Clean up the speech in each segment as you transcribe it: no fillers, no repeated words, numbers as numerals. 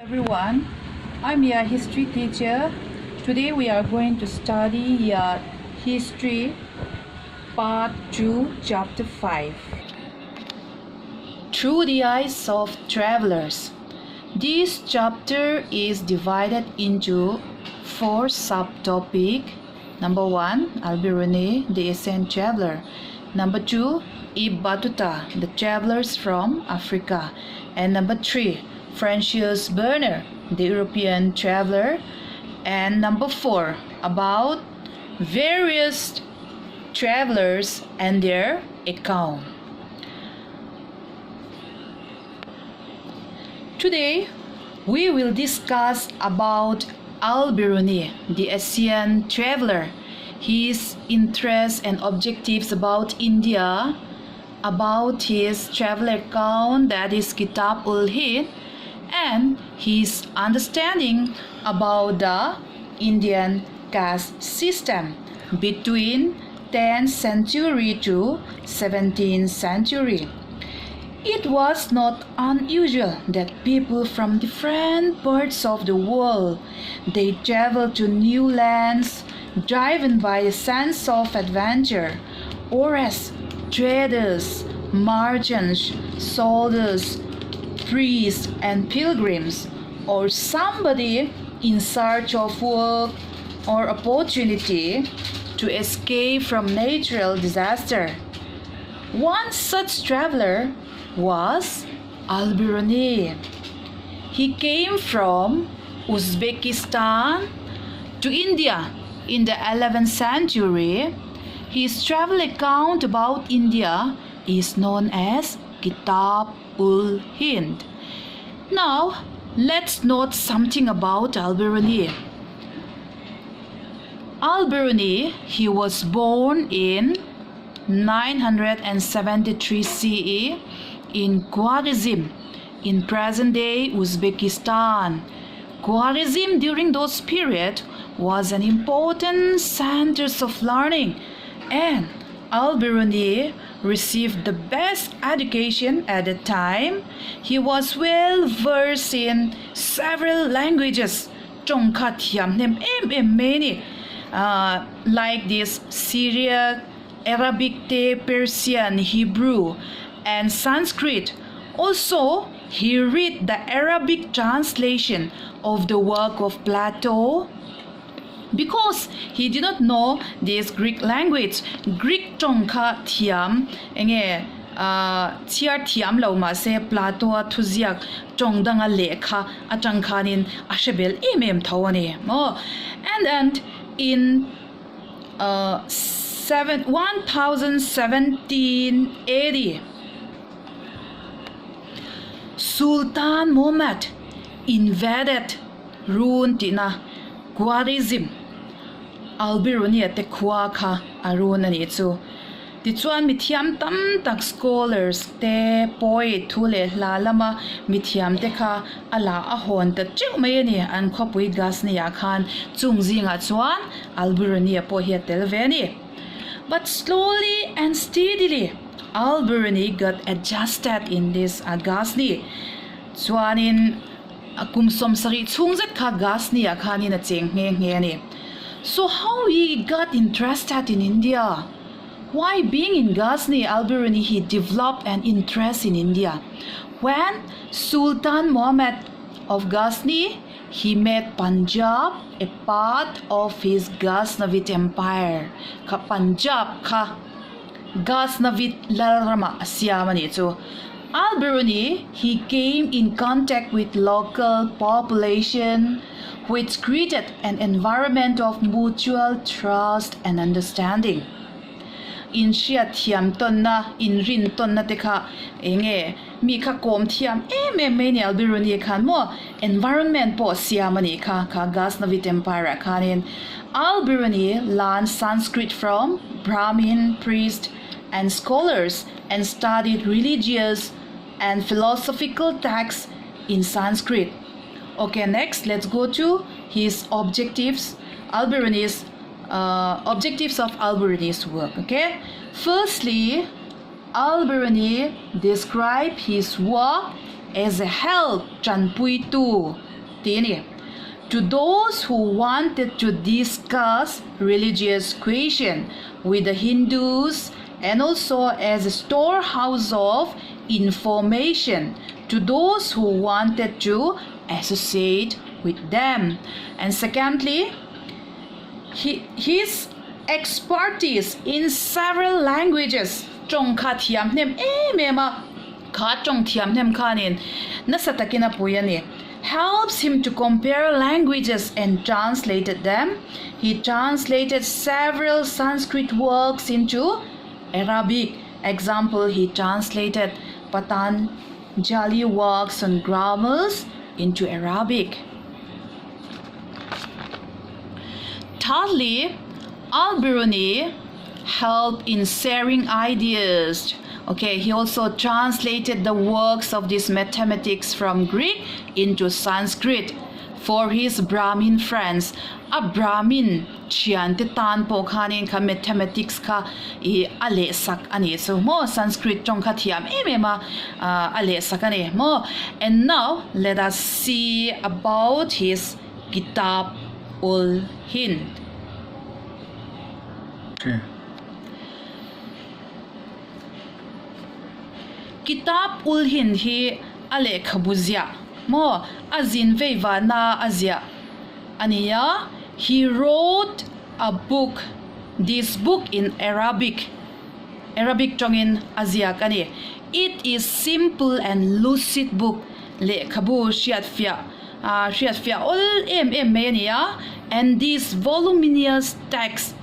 Everyone, I'm your history teacher. Today we are going to study history part 2 chapter 5 through the eyes of travelers. This chapter is divided into 4 subtopics. Number 1, Albiruni, the Asian traveler. Number 2, Ibn Battuta, the travelers from Africa. And number 3, Francis Berner, the European traveler. And number 4, about various travelers and their account. Today, we will discuss about Albiruni, the Asian traveler, his interests and objectives about India, about his travel account, that is Kitab-ul-Hind, and his understanding about the Indian caste system between 10th century to 17th century. It was not unusual that people from different parts of the world, they traveled to new lands driven by a sense of adventure, or as traders, merchants, soldiers, priests and pilgrims, or somebody in search of work or opportunity to escape from natural disaster. One such traveler was Albiruni. He came from Uzbekistan to India in the 11th century. His travel account about India is known as Kitab-ul-Hind. Now, let's note something about Albiruni. Albiruni, he was born in 973 CE in Khwarizm, in present-day Uzbekistan. Khwarizm during those period was an important center of learning, and Albiruni received the best education at the time. He was well versed in several languages, like this Syriac, Arabic, Persian, Hebrew, and Sanskrit. Also, he read the Arabic translation of the work of Plato. Because he did not know this Greek language, Greek tongka thiam enge tiar thiam lo ma se Plato thuziak tongdanga lekha atangkhanin ashabel thawani. And then in 1017 Sultan Mahmud invaded Runtina Khwarizm. Albiruni at the Khwa Arunani too. The Chuan Mithiam Tam Tak scholars te poet Tule Lalama Mithiam Teka Ala Ahon the Chilmayani and Kopui Gasni Akhan Zungzinga Chuan Albiruni Pohet Telveni. But slowly and steadily, Albiruni got adjusted in this Gasni. Chuanin Kumsom Sari Chungzet Ka Gasni Akhani na Cheng Ngeni. So how he got interested in India? Why being in Ghazni, Albiruni, he developed an interest in India. When Sultan Mahmud of Ghazni, he made Punjab a part of his Ghaznavid empire. Ka Punjab ka Ghaznavid Larama Asyamani too. Albiruni, he came in contact with local population, which created an environment of mutual trust and understanding. In Shia Thiam Tonna, in Rin Tonna Teka, Enge, Mika Kom Thiam, Many Albiruni Khan mo, environment po Siamani ka Ghaznavid Empire Khanin. Albiruni learned Sanskrit from Brahmin priests and scholars and studied religious and philosophical texts in Sanskrit. Okay, next let's go to his objectives. Albiruni's objectives of Albiruni's work. Okay, firstly, Albiruni described his work as a help chan pui tu tini to those who wanted to discuss religious question with the Hindus and also as a storehouse of information to those who wanted to associate with them. And secondly, his expertise in several languages trong kha thiam hnem mema kha trong thiam hnem khanin nasatakina puyani helps him to compare languages and translated them. He translated several Sanskrit works into Arabic. Example, he translated Patanjali works on grammars into Arabic. Thirdly, Albiruni helped in sharing ideas. Okay, he also translated the works of this mathematics from Greek into Sanskrit for his Brahmin friends. A Brahmin chian te tan po khanin kha mathematics kha ale sak ani so mo Sanskrit tong kha thiam ma ale sak ani mo. And now let us see about his Kitab ul Hind. Okay. Kitab ul Hind hi ale khabuzia mo azin veiva na azia aniya. He wrote a book, this book in Arabic tongin azia kani. It is simple and lucid book le khabu shiat fia all mania. And this voluminous text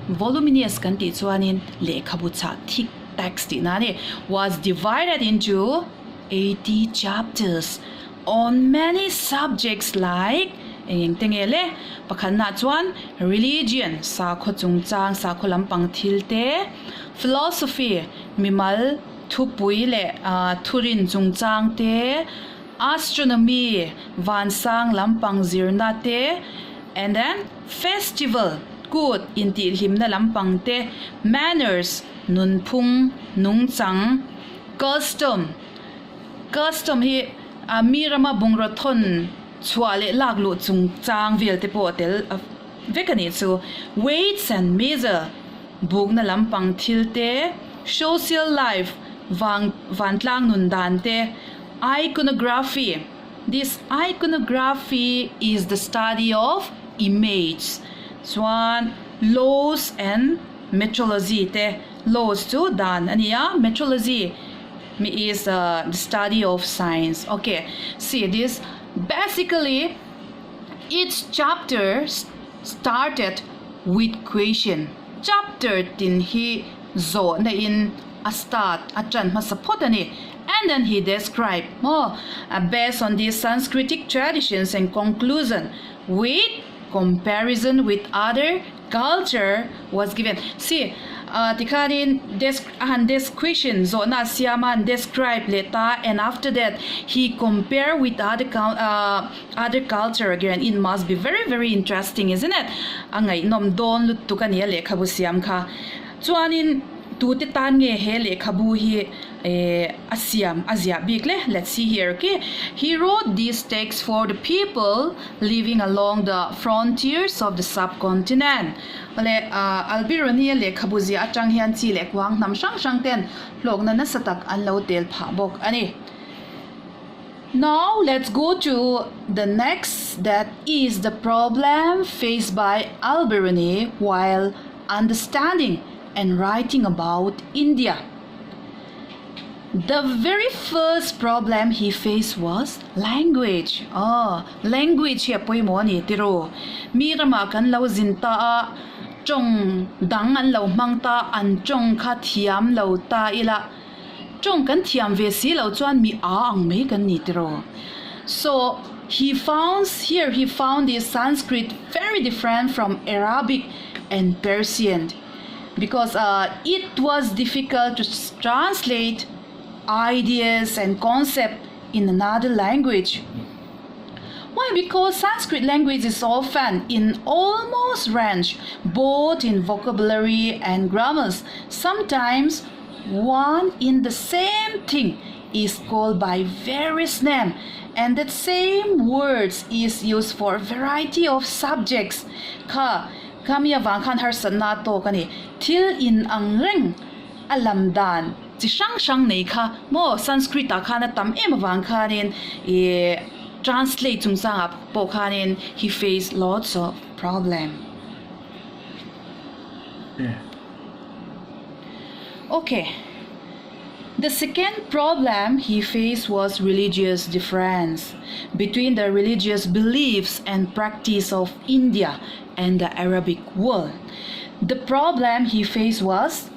kan ti chuanin le khabu cha thik text nani was divided into 80 chapters on many subjects like tengele pakhanna chuan religion sa kho chungchang sa kho lampang thilte, philosophy mimal thupui le thurin chungchang te, astronomy vansang lampang zirna te, and then festival good intil himna lampang te, manners nunphung nungchang, custom hi mirama bungrathon chwale laglu chungchang velte potel vekani chu weights and measure bugna lampang thilte, social life vantlang nundante, iconography. This iconography is the study of image. Swan laws and metrology te laws to dan ania metrology is the study of science. Okay, see this. Basically, each chapter started with question. Chapter tin he zo na in a start achan masapotani, and then he described more based on these Sanskritic traditions and conclusion with comparison with other culture was given. See, tikanin this question zona siaman describe leta, and after that he compare with other culture again. It must be very, very interesting, isn't it? Angai nom don lut tukania le khabu siam kha chuanin tu te tan nge he le khabu hi asiam azia bikle. Let's see here. Okay, he wrote these texts for the people living along the frontiers of the subcontinent. Ale Albiruni le khabuzi atang hian chi le kwang nam sang ten logna na satak an lo tel phabok ani. Now let's go to the next, that is the problem faced by Albiruni while understanding and writing about India. The very first problem he faced was language. Language here poi mo ni tiro. Mirama kan lo zinta chong dang an lo mangta an chong kha thiam lo ta ila. Chong kan thiam ve si lo chuan mi ang me kan ni tiro. So he found this Sanskrit very different from Arabic and Persian, because it was difficult to translate ideas and concept in another language. Why? Because Sanskrit language is often in almost range, both in vocabulary and grammars. Sometimes one in the same thing is called by various names, and that same words is used for a variety of subjects. Kami avang kan har sanna to kani til in ang reng alamdan chi shang nei kha mo Sanskrit ta khana tam em avang khanin translate chung sang up po khanin he faced lots of problem. Okay. The second problem he faced was religious difference between the religious beliefs and practice of India and the Arabic world. The problem he faced was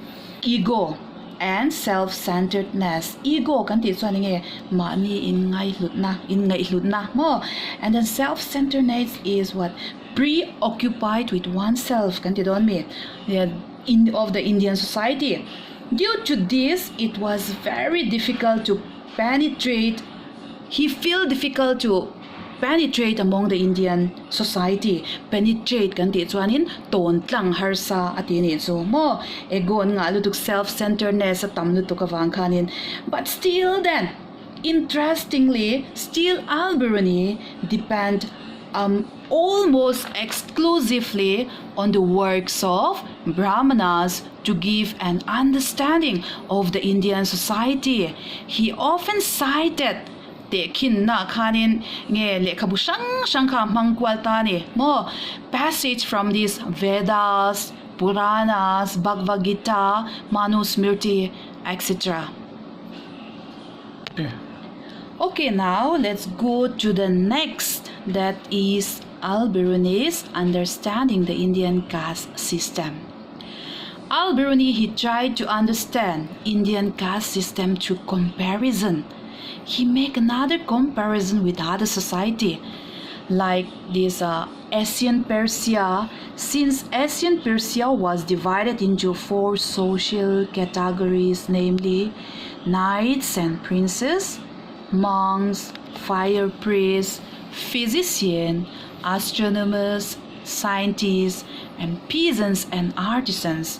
ego and self-centeredness. Ego kan ti chuan nge mani in ngai hlut na mo, and then self-centeredness is what preoccupied with oneself kan ti don me of the Indian society. Due to this, it was very difficult to penetrate. He felt difficult to penetrate among the Indian society. Penetrate kan ti chuanin ton tlang harsa atini so mo egon nga lutuk self-centeredness atam lutuk awang khanin. But still then, interestingly, still Albiruni depend almost exclusively on the works of Brahmanas to give an understanding of the Indian society. He often cited tekin na khanin nge lekhabu shang kha mangkwal ta ni mo passage from these Vedas, Puranas, Bhagavad Gita, Manusmriti, etc. Okay, now let's go to the next, that is Albiruni's understanding the Indian caste system. Albiruni, he tried to understand Indian caste system through comparison. He make another comparison with other society, like this Asian Persia. Since Asian Persia was divided into 4 social categories, namely knights and princes, monks, fire priests, physicians, astronomers, scientists, and peasants and artisans.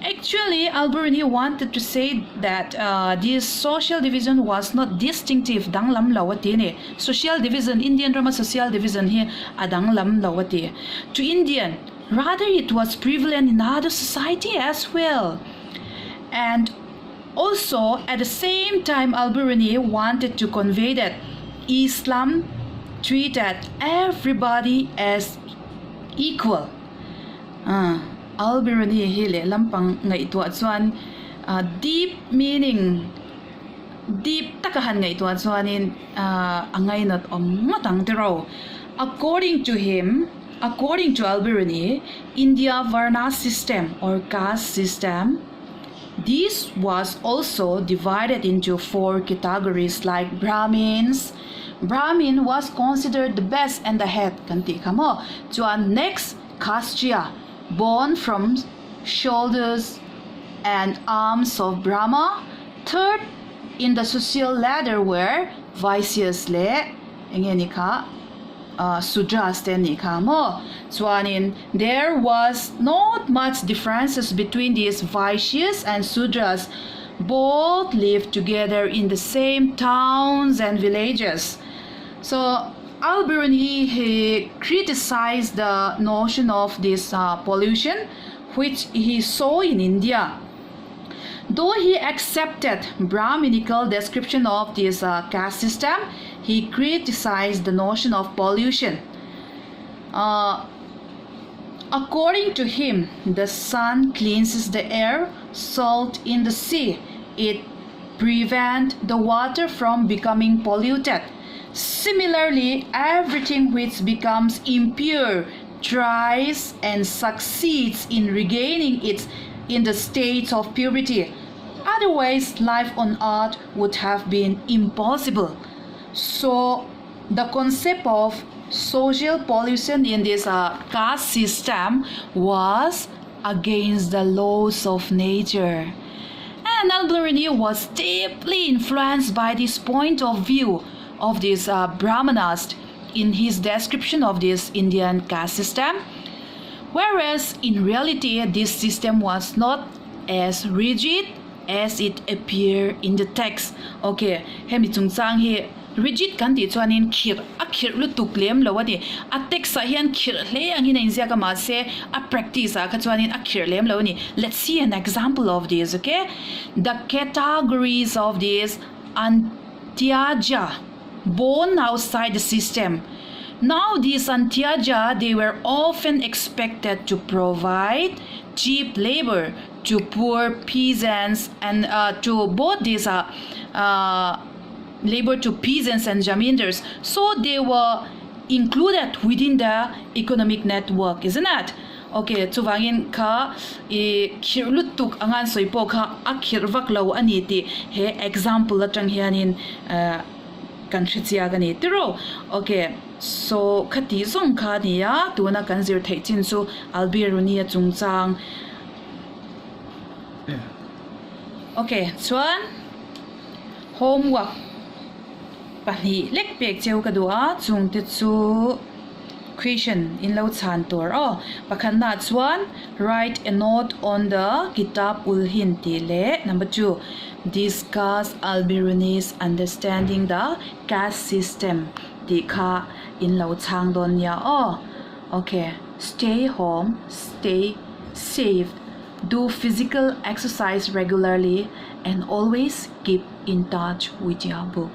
Actually, Albiruni wanted to say that this social division was not distinctive dang lam lawati ne. Social division, Indian Rama social division here adang lam lawati. To Indian, rather it was prevalent in other society as well. And also, at the same time, Albiruni wanted to convey that Islam treated everybody as equal. Albiruni hile lampang ngai tua chuan deep meaning, deep takahan ngai tua chuanin angai not matang tero. According to him, according to Albiruni, India Varna system or caste system, this was also divided into 4 categories like Brahmins. Brahmin was considered the best and the head. Kanti kamo. Chuan next, Kastya, born from shoulders and arms of Brahma. Third, in the social ladder were Vaishyas le, engenika, Sudras tenika mo. Chuanin, there was not much differences between these Vaishyas and Sudras. Both lived together in the same towns and villages. So Albiruni, he criticized the notion of this pollution which he saw in India. Though he accepted Brahminical description of this caste system, he criticized the notion of pollution. According to him, the sun cleanses the air, salt in the sea. It prevents the water from becoming polluted. Similarly, everything which becomes impure tries and succeeds in regaining its in the state of purity. Otherwise, life on earth would have been impossible. So, the concept of social pollution in this caste system was against the laws of nature. And Albiruni was deeply influenced by this point of view of this Brahmanas in his description of this Indian caste system, whereas in reality this system was not as rigid as it appear in the text. Okay, hemi chung chang hi rigid kan ti chuanin khir a khir lu tuk lem lo ani a text a hian khir hle angin in zia ka ma se a practice a kha chuanin a khir lem lo ani. Let's see an example of this. Okay, the categories of this antyaja born outside the system. Now these antyaja, they were often expected to provide cheap labor to poor peasants and to both these labor to peasants and jamindars, so they were included within the economic network, isn't it? Okay, chuwangin kha khirlut tuk angan soipo kha akhirwak lo ani ti he example atang hianin kan hrichia gani tiro. Okay, so khati zong kha nia tuna kan zir thei chin chu Albiruni chungchang. Okay, chuan homework pahnih lek pek cheu ka dua chung te chu question in lo chan tur pakhan na chuan write a note on the kitab ul hin ti le. Number 2, discuss Albiruni's understanding the caste system ti kha in lo chang don ya. Okay, stay home, stay safe, do physical exercise regularly, and always keep in touch with your book.